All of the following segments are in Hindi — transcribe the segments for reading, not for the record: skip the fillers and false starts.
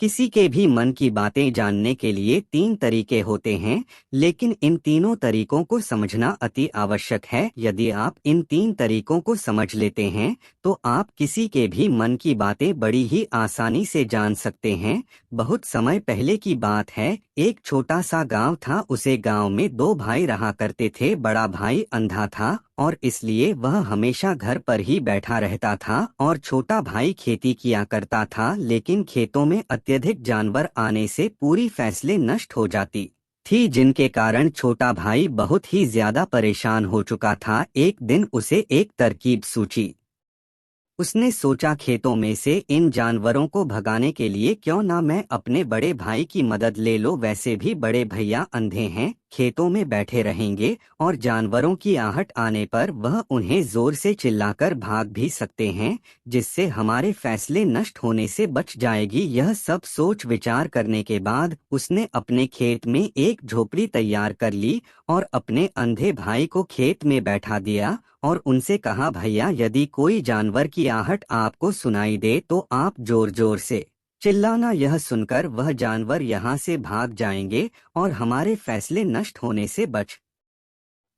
किसी के भी मन की बातें जानने के लिए तीन तरीके होते हैं, लेकिन इन तीनों तरीकों को समझना अति आवश्यक है। यदि आप इन तीन तरीकों को समझ लेते हैं, तो आप किसी के भी मन की बातें बड़ी ही आसानी से जान सकते हैं। बहुत समय पहले की बात है, एक छोटा सा गांव था। उसे गांव में दो भाई रहा करते थे। बड़ा भाई अंधा था और इसलिए वह हमेशा घर पर ही बैठा रहता था और छोटा भाई खेती किया करता था, लेकिन खेतों में अत्यधिक जानवर आने से पूरी फसलें नष्ट हो जाती थी, जिनके कारण छोटा भाई बहुत ही ज्यादा परेशान हो चुका था। एक दिन उसे एक तरकीब सूझी। उसने सोचा, खेतों में से इन जानवरों को भगाने के लिए क्यों ना मैं अपने बड़े भाई की मदद ले लो। वैसे भी बड़े भैया अंधे हैं, खेतों में बैठे रहेंगे और जानवरों की आहट आने पर वह उन्हें जोर से चिल्लाकर भाग भी सकते हैं, जिससे हमारे फैसले नष्ट होने से बच जाएगी। यह सब सोच विचार करने के बाद उसने अपने खेत में एक झोपड़ी तैयार कर ली और अपने अंधे भाई को खेत में बैठा दिया और उनसे कहा, भैया, यदि कोई जानवर की आहट आपको सुनाई दे तो आप जोर जोर से चिल्लाना। यह सुनकर वह जानवर यहाँ से भाग जाएंगे और हमारे फैसले नष्ट होने से बच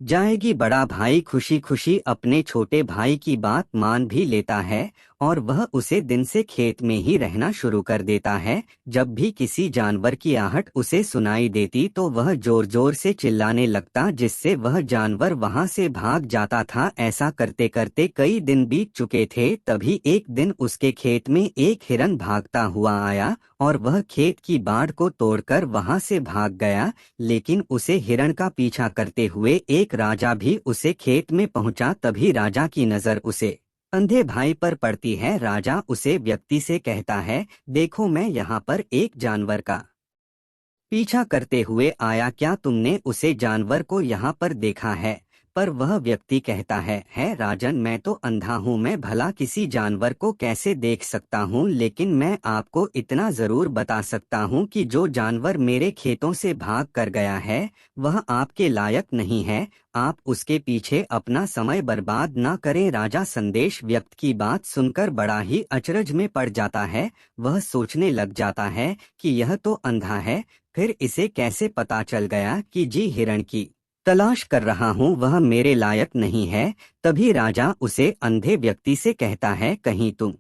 जाएगी। बड़ा भाई खुशी खुशी अपने छोटे भाई की बात मान भी लेता है और वह उसे दिन से खेत में ही रहना शुरू कर देता है। जब भी किसी जानवर की आहट उसे सुनाई देती तो वह जोर जोर से चिल्लाने लगता, जिससे वह जानवर वहां से भाग जाता था। ऐसा करते करते कई दिन बीत चुके थे। तभी एक दिन उसके खेत में एक हिरन भागता हुआ आया और वह खेत की बाड़ को तोड़कर वहां से भाग गया, लेकिन उसे हिरण का पीछा करते हुए एक राजा भी उसे खेत में पहुंचा। तभी राजा की नजर उसे अंधे भाई पर पड़ती है। राजा उसे व्यक्ति से कहता है, देखो, मैं यहाँ पर एक जानवर का पीछा करते हुए आया, क्या तुमने उसे जानवर को यहाँ पर देखा है? पर वह व्यक्ति कहता है राजन, मैं तो अंधा हूँ, मैं भला किसी जानवर को कैसे देख सकता हूँ, लेकिन मैं आपको इतना जरूर बता सकता हूँ कि जो जानवर मेरे खेतों से भाग कर गया है वह आपके लायक नहीं है। आप उसके पीछे अपना समय बर्बाद ना करें। राजा संदेश व्यक्त की बात सुनकर बड़ा ही अचरज में पड़ जाता है। वह सोचने लग जाता है कि यह तो अंधा है, फिर इसे कैसे पता चल गया कि जी हिरण की तलाश कर रहा हूँ वह मेरे लायक नहीं है। तभी राजा उसे अंधे व्यक्ति से कहता है, कहीं तुम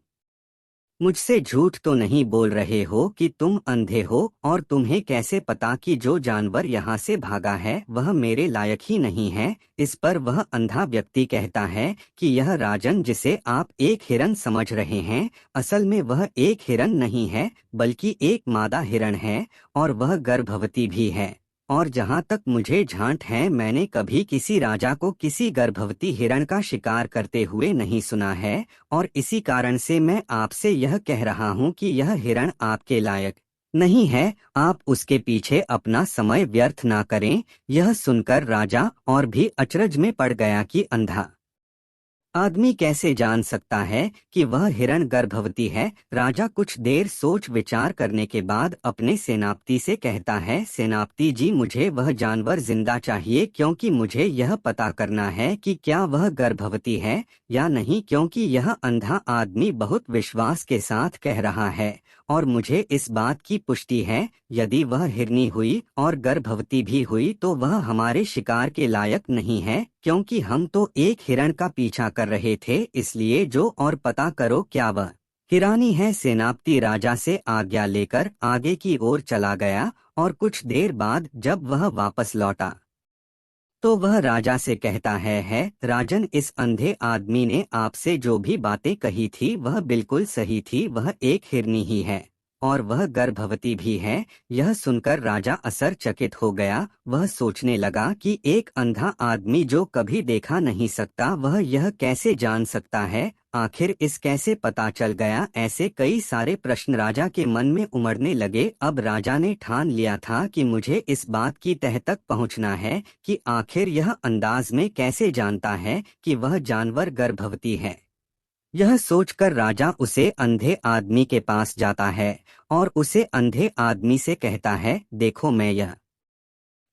मुझसे झूठ तो नहीं बोल रहे हो कि तुम अंधे हो, और तुम्हें कैसे पता कि जो जानवर यहाँ से भागा है वह मेरे लायक ही नहीं है? इस पर वह अंधा व्यक्ति कहता है कि यह राजन, जिसे आप एक हिरन समझ रहे हैं, असल में वह एक हिरन नहीं है बल्कि एक मादा हिरण है और वह गर्भवती भी है। और जहाँ तक मुझे झांट है, मैंने कभी किसी राजा को किसी गर्भवती हिरण का शिकार करते हुए नहीं सुना है, और इसी कारण से मैं आपसे यह कह रहा हूँ कि यह हिरण आपके लायक नहीं है। आप उसके पीछे अपना समय व्यर्थ ना करें। यह सुनकर राजा और भी अचरज में पड़ गया कि अंधा आदमी कैसे जान सकता है कि वह हिरण गर्भवती है। राजा कुछ देर सोच विचार करने के बाद अपने सेनापति से कहता है, सेनापति जी, मुझे वह जानवर जिंदा चाहिए, क्योंकि मुझे यह पता करना है कि क्या वह गर्भवती है या नहीं, क्योंकि यह अंधा आदमी बहुत विश्वास के साथ कह रहा है और मुझे इस बात की पुष्टि है। यदि वह हिरनी हुई और गर्भवती भी हुई तो वह हमारे शिकार के लायक नहीं है, क्योंकि हम तो एक हिरण का पीछा कर रहे थे। इसलिए जो और पता करो क्या वह हिरानी है। सेनापति राजा से आज्ञा लेकर आगे की ओर चला गया और कुछ देर बाद जब वह वापस लौटा तो वह राजा से कहता है राजन, इस अंधे आदमी ने आपसे जो भी बातें कही थी वह बिल्कुल सही थी। वह एक हिरनी ही है और वह गर्भवती भी है। यह सुनकर राजा आश्चर्यचकित हो गया। वह सोचने लगा कि एक अंधा आदमी जो कभी देखा नहीं सकता वह यह कैसे जान सकता है, आखिर इस कैसे पता चल गया? ऐसे कई सारे प्रश्न राजा के मन में उमड़ने लगे। अब राजा ने ठान लिया था कि मुझे इस बात की तह तक पहुंचना है कि आखिर यह अंदाज में कैसे जानता है कि वह जानवर गर्भवती है। यह सोचकर राजा उसे अंधे आदमी के पास जाता है और उसे अंधे आदमी से कहता है, देखो, मैं यह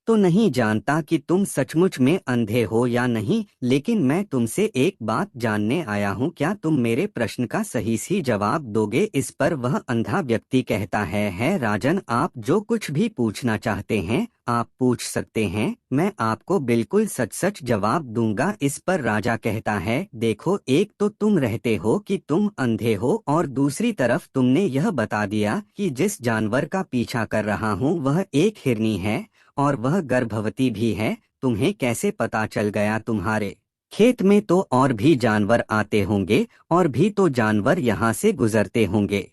तो नहीं जानता कि तुम सचमुच में अंधे हो या नहीं, लेकिन मैं तुमसे एक बात जानने आया हूँ, क्या तुम मेरे प्रश्न का सही जवाब दोगे? इस पर वह अंधा व्यक्ति कहता है राजन, आप जो कुछ भी पूछना चाहते हैं आप पूछ सकते हैं, मैं आपको बिल्कुल सच सच जवाब दूंगा। इस पर राजा कहता है, देखो, एक तो तुम रहते हो कि तुम अंधे हो, और दूसरी तरफ तुमने यह बता दिया कि जिस जानवर का पीछा कर रहा हूँ वह एक हिरनी है और वह गर्भवती भी है। तुम्हें कैसे पता चल गया? तुम्हारे खेत में तो और भी जानवर आते होंगे और भी तो जानवर यहाँ से गुजरते होंगे,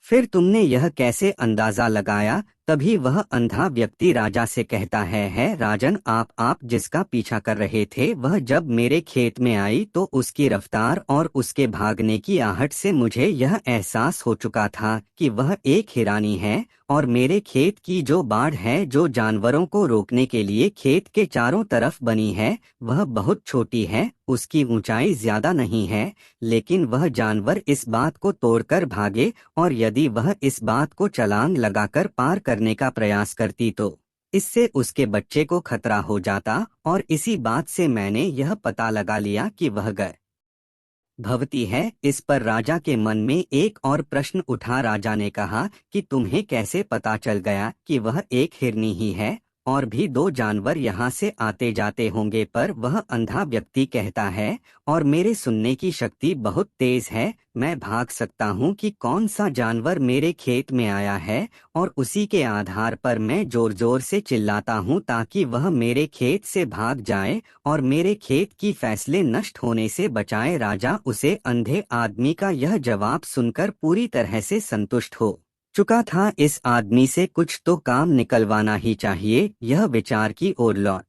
फिर तुमने यह कैसे अंदाजा लगाया? तभी वह अंधा व्यक्ति राजा से कहता है राजन, आप जिसका पीछा कर रहे थे वह जब मेरे खेत में आई तो उसकी रफ्तार और उसके भागने की आहट से मुझे यह एहसास हो चुका था कि वह एक हिरानी है, और मेरे खेत की जो बाड़ है जो जानवरों को रोकने के लिए खेत के चारों तरफ बनी है वह बहुत छोटी है, उसकी ऊंचाई ज्यादा नहीं है, लेकिन वह जानवर इस बात को तोड़कर भागे, और यदि वह इस बात को छलांग लगाकर पार करने का प्रयास करती तो इससे उसके बच्चे को खतरा हो जाता, और इसी बात से मैंने यह पता लगा लिया कि वह गर्भवती है। इस पर राजा के मन में एक और प्रश्न उठा। राजा ने कहा कि तुम्हें कैसे पता चल गया कि वह एक हिरनी ही है, और भी दो जानवर यहाँ से आते जाते होंगे? पर वह अंधा व्यक्ति कहता है, और मेरे सुनने की शक्ति बहुत तेज है, मैं भाग सकता हूँ कि कौन सा जानवर मेरे खेत में आया है, और उसी के आधार पर मैं जोर जोर से चिल्लाता हूँ ताकि वह मेरे खेत से भाग जाए और मेरे खेत की फैसले नष्ट होने से बचाए। राजा उसे अंधे आदमी का यह जवाब सुनकर पूरी तरह से संतुष्ट हो चुका था। इस आदमी से कुछ तो काम निकलवाना ही चाहिए। यह विचार की ओर लौट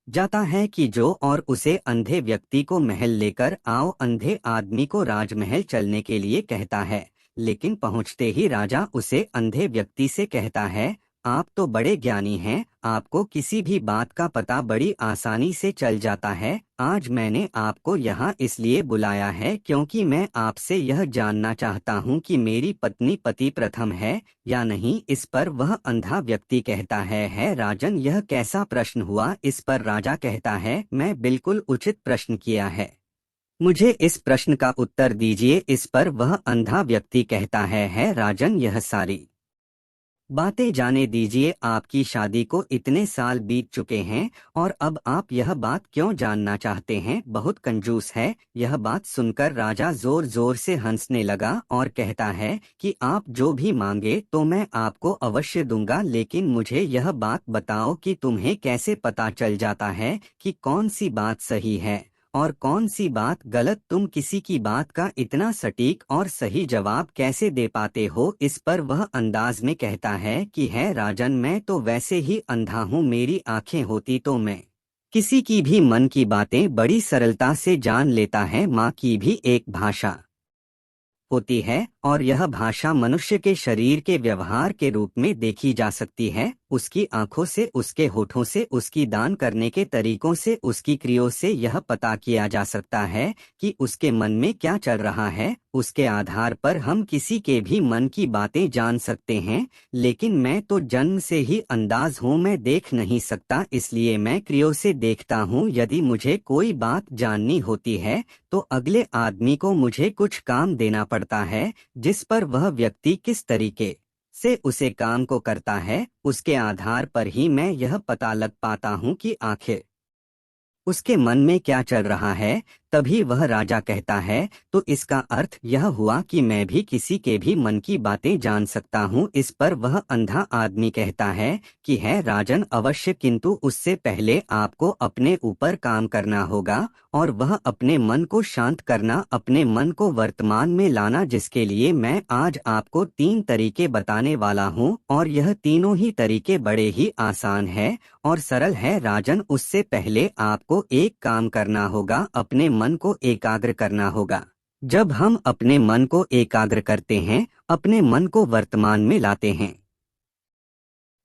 जाता है कि जो और उसे अंधे व्यक्ति को महल लेकर आओ। अंधे आदमी को राजमहल चलने के लिए कहता है, लेकिन पहुंचते ही राजा उसे अंधे व्यक्ति से कहता है, आप तो बड़े ज्ञानी हैं, आपको किसी भी बात का पता बड़ी आसानी से चल जाता है। आज मैंने आपको यहाँ इसलिए बुलाया है क्योंकि मैं आपसे यह जानना चाहता हूँ कि मेरी पत्नी पति प्रथम है या नहीं। इस पर वह अंधा व्यक्ति कहता है राजन, यह कैसा प्रश्न हुआ? इस पर राजा कहता है, मैं बिल्कुल उचित प्रश्न किया है, मुझे इस प्रश्न का उत्तर दीजिए। इस पर वह अंधा व्यक्ति कहता है राजन, यह सारी बातें जाने दीजिए, आपकी शादी को इतने साल बीत चुके हैं और अब आप यह बात क्यों जानना चाहते हैं? बहुत कंजूस है। यह बात सुनकर राजा जोर जोर से हंसने लगा और कहता है कि आप जो भी मांगे तो मैं आपको अवश्य दूंगा, लेकिन मुझे यह बात बताओ कि तुम्हें कैसे पता चल जाता है कि कौन सी बात सही है और कौन सी बात गलत? तुम किसी की बात का इतना सटीक और सही जवाब कैसे दे पाते हो? इस पर वह अंदाज में कहता है कि है राजन, मैं तो वैसे ही अंधा हूँ, मेरी आंखें होती तो मैं किसी की भी मन की बातें बड़ी सरलता से जान लेता है। माँ की भी एक भाषा होती है और यह भाषा मनुष्य के शरीर के व्यवहार के रूप में देखी जा सकती है, उसकी आंखों से, उसके होठों से, उसकी दान करने के तरीकों से, उसकी क्रियाओं से यह पता किया जा सकता है कि उसके मन में क्या चल रहा है। उसके आधार पर हम किसी के भी मन की बातें जान सकते हैं, लेकिन मैं तो जन्म से ही अंधाज हूँ, मैं देख नहीं सकता, इसलिए मैं क्रियाओं से देखता हूँ। यदि मुझे कोई बात जाननी होती है तो अगले आदमी को मुझे कुछ काम देना पड़ता है, जिस पर वह व्यक्ति किस तरीके से उसे काम को करता है, उसके आधार पर ही मैं यह पता लग पाता हूँ कि आखिर उसके मन में क्या चल रहा है। तभी वह राजा कहता है, तो इसका अर्थ यह हुआ कि मैं भी किसी के भी मन की बातें जान सकता हूँ। इस पर वह अंधा आदमी कहता है कि है राजन, अवश्य, किंतु उससे पहले आपको अपने ऊपर काम करना होगा और वह अपने मन को शांत करना, अपने मन को वर्तमान में लाना, जिसके लिए मैं आज आपको 3 तरीके बताने वाला हूँ, और यह तीनों ही तरीके बड़े ही आसान है और सरल है। राजन, उससे पहले आपको एक काम करना होगा, अपने मन को एकाग्र करना होगा। जब हम अपने मन को एकाग्र करते हैं, अपने मन को वर्तमान में लाते हैं,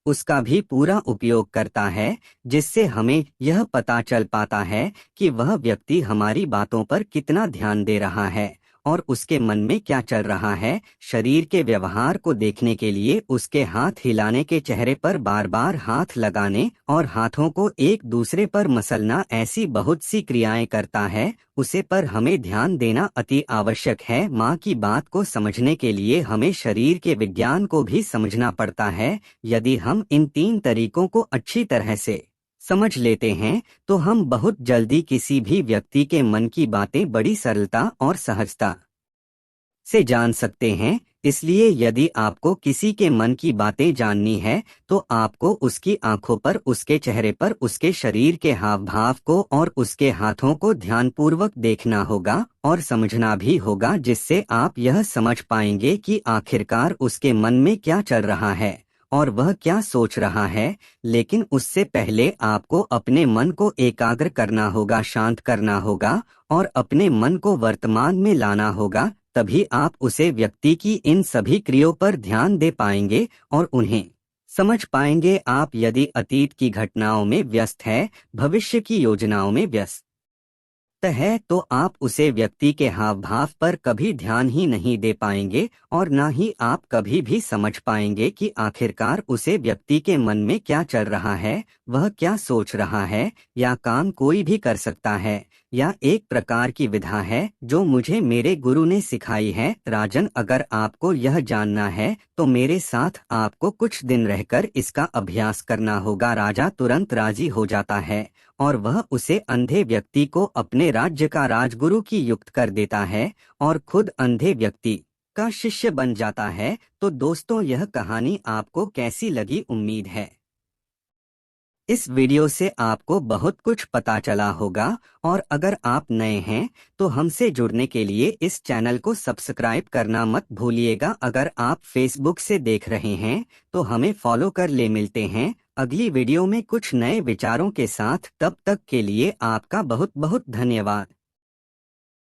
उसका भी पूरा उपयोग करता है, जिससे हमें यह पता चल पाता है कि वह व्यक्ति हमारी बातों पर कितना ध्यान दे रहा है और उसके मन में क्या चल रहा है। शरीर के व्यवहार को देखने के लिए उसके हाथ हिलाने के, चेहरे पर बार बार हाथ लगाने और हाथों को एक दूसरे पर मसलना, ऐसी बहुत सी क्रियाएं करता है। उसे पर हमें ध्यान देना अति आवश्यक है। माँ की बात को समझने के लिए हमें शरीर के विज्ञान को भी समझना पड़ता है। यदि हम इन 3 तरीकों को अच्छी तरह से समझ लेते हैं तो हम बहुत जल्दी किसी भी व्यक्ति के मन की बातें बड़ी सरलता और सहजता से जान सकते हैं। इसलिए यदि आपको किसी के मन की बातें जाननी है तो आपको उसकी आंखों पर, उसके चेहरे पर, उसके शरीर के हाव भाव को और उसके हाथों को ध्यानपूर्वक देखना होगा और समझना भी होगा, जिससे आप यह समझ पाएंगे कि आखिरकार उसके मन में क्या चल रहा है और वह क्या सोच रहा है। लेकिन उससे पहले आपको अपने मन को एकाग्र करना होगा, शांत करना होगा और अपने मन को वर्तमान में लाना होगा। तभी आप उसे व्यक्ति की इन सभी क्रियाओं पर ध्यान दे पाएंगे और उन्हें समझ पाएंगे। आप यदि अतीत की घटनाओं में व्यस्त है, भविष्य की योजनाओं में व्यस्त है, तो आप उसे व्यक्ति के हाव भाव पर कभी ध्यान ही नहीं दे पाएंगे और न ही आप कभी भी समझ पाएंगे कि आखिरकार उसे व्यक्ति के मन में क्या चल रहा है, वह क्या सोच रहा है। या काम कोई भी कर सकता है, या एक प्रकार की विधा है जो मुझे मेरे गुरु ने सिखाई है। राजन, अगर आपको यह जानना है तो मेरे साथ आपको कुछ दिन रहकर इसका अभ्यास करना होगा। राजा तुरंत राजी हो जाता है और वह उसे अंधे व्यक्ति को अपने राज्य का राजगुरु की युक्त कर देता है और खुद अंधे व्यक्ति का शिष्य बन जाता है। तो दोस्तों, यह कहानी आपको कैसी लगी? उम्मीद है इस वीडियो से आपको बहुत कुछ पता चला होगा। और अगर आप नए हैं तो हमसे जुड़ने के लिए इस चैनल को सब्सक्राइब करना मत भूलिएगा। अगर आप फेसबुक से देख रहे हैं तो हमें फॉलो कर ले। मिलते हैं अगली वीडियो में कुछ नए विचारों के साथ। तब तक के लिए आपका बहुत बहुत धन्यवाद।